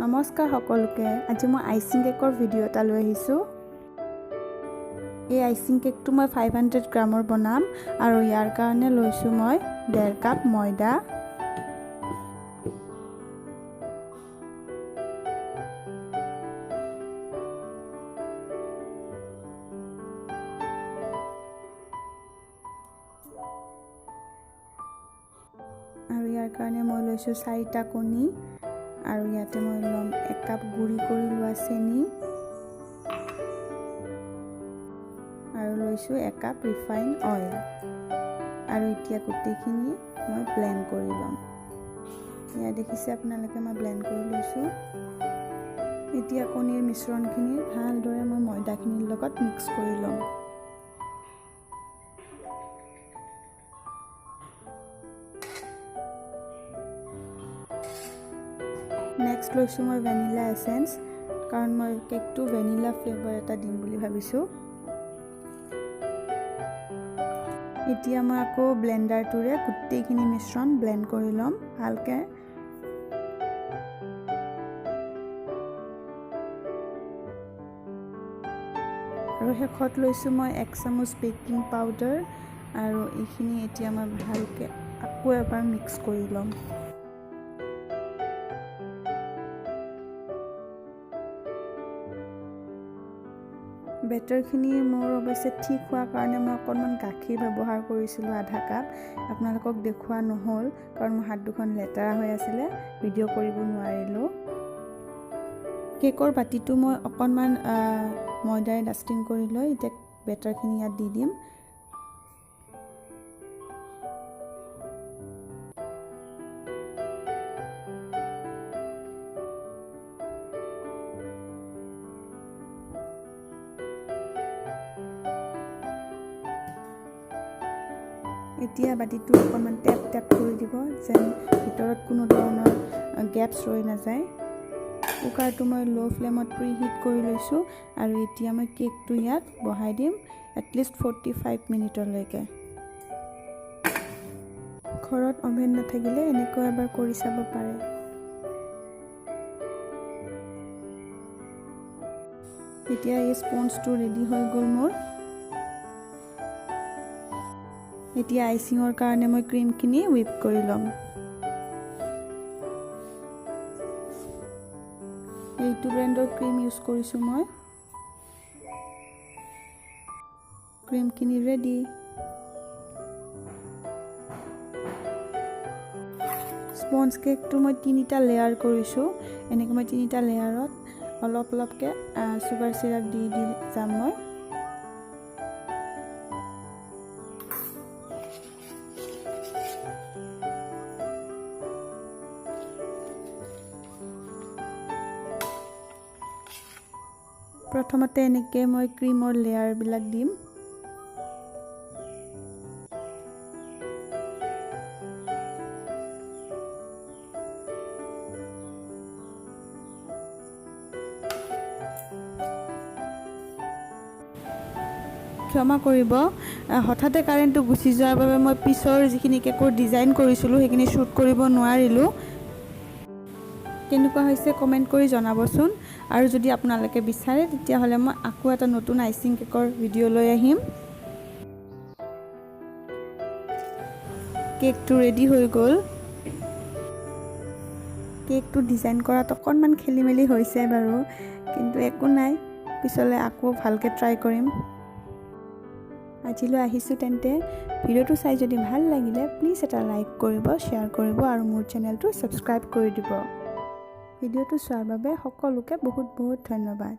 নমস্কাৰ সকলোকে আজি মই আইচিং কেকৰ ভিডিঅ' এটা লৈ আহিছোঁ। এই আইচিং কেকটো মই 500 গ্ৰামৰ বনাম আৰু ইয়াৰ কাৰণে লৈছোঁ মই 1.5 কাপ ময়দা, আৰু ইয়াৰ কাৰণে মই লৈছোঁ 4টা কণী আৰু ইয়াতে মই ল'ম 1 কাপ গুড়ি কৰি লোৱা চেনি আৰু লৈছোঁ 1 কাপ ৰিফাইন অইল আৰু এতিয়া গোটেইখিনি মই ব্লেন্ড কৰি ল'ম। ইয়া দেখিছে আপোনালোকে মই ব্লেন্ড কৰি লৈছোঁ। এতিয়া কণীৰ মিশ্ৰণখিনি ভালদৰে মই ময়দাখিনিৰ লগত মিক্স কৰি ল'ম। নেক্সট লৈছোঁ মই ভেনিলা এসেন্স, কাৰণ মই কেকটো ভেনিলা ফ্লেভাৰ এটা দিম বুলি ভাবিছোঁ। এতিয়া মই আকৌ ব্লেন্ডাৰটোৰে গোটেইখিনি মিশ্ৰণ ব্লেন্ড কৰি ল'ম ভালকে। আৰু শেষত লৈছোঁ মই 1 চামুচ বেকিং পাউডাৰ আৰু এইখিনি এতিয়া মই ভালকে আকৌ এবাৰ মিক্স কৰি ল'ম। বেটাৰখিনি মোৰ অৱশ্যে ঠিক হোৱাৰ কাৰণে মই অকণমান গাখীৰ ব্যৱহাৰ কৰিছিলোঁ আধা কাপ। আপোনালোকক দেখুওৱা নহ'ল কাৰণ মোৰ হাত দুখন লেতেৰা হৈ আছিলে, ভিডিঅ' কৰিব নোৱাৰিলোঁ। কেকৰ বাতিটো মই অকণমান ময়দাৰে ডাষ্টিং কৰি লৈ এতিয়া বেটাৰখিনি ইয়াত দি দিম। এতিয়া বাতিটো অকণমান টেপ টেপ কৰি দিব যেন ভিতৰত কোনো ধৰণৰ গেপছ ৰৈ নাযায়। কুকাৰটো মই ল' ফ্লেমত প্ৰিহিট কৰি লৈছোঁ আৰু এতিয়া মই কেকটো ইয়াত বহাই দিম এটলিষ্ট 45 মিনিটলৈকে। ঘৰত অভেন নাথাকিলে এনেকৈ এবাৰ কৰি চাব পাৰে। এতিয়া এই স্পঞ্জটো ৰেডি হৈ গ'ল মোৰ। এতিয়া আইচিঙৰ কাৰণে মই ক্ৰীমখিনি হুইপ কৰি ল'ম। এইটো ব্ৰেণ্ডৰ ক্ৰীম ইউজ কৰিছোঁ মই। ক্ৰীমখিনি ৰেডি। স্পঞ্জ কেকটো মই 3টা লেয়াৰ কৰিছোঁ। এনেকৈ মই 3টা লেয়াৰত অলপ অলপকৈ চুগাৰ চিৰাপ দি যাম মই। প্ৰথমতে এনেকৈ মই ক্ৰীমৰ লেয়াৰবিলাক দিম। ক্ষমা কৰিব, হঠাতে কাৰেণ্টটো গুচি যোৱাৰ বাবে মই পিছৰ যিখিনি কেকৰ ডিজাইন কৰিছিলোঁ সেইখিনি শ্বুট কৰিব নোৱাৰিলোঁ। কেনেকুৱা হৈছে কমেণ্ট কৰি জনাবচোন, আৰু যদি আপোনালোকে বিচাৰে তেতিয়াহ'লে মই আকৌ এটা নতুন আইচিং কেকৰ ভিডিঅ' লৈ আহিম। কেকটো ৰেডি হৈ গ'ল। কেকটো ডিজাইন কৰাত অকণমান খেলি মেলি হৈছে বাৰু, কিন্তু একো নাই, পিছলৈ আকৌ ভালকৈ ট্ৰাই কৰিম। আজিলৈ আহিছোঁ তেন্তে। ভিডিঅ'টো চাই যদি ভাল লাগিলে প্লিজ এটা লাইক কৰিব, শ্বেয়াৰ কৰিব আৰু মোৰ চেনেলটো ছাবস্ক্ৰাইব কৰি দিব। ভিডিঅ'টো চোৱাৰ বাবে সকলোকে বহুত বহুত ধন্যবাদ।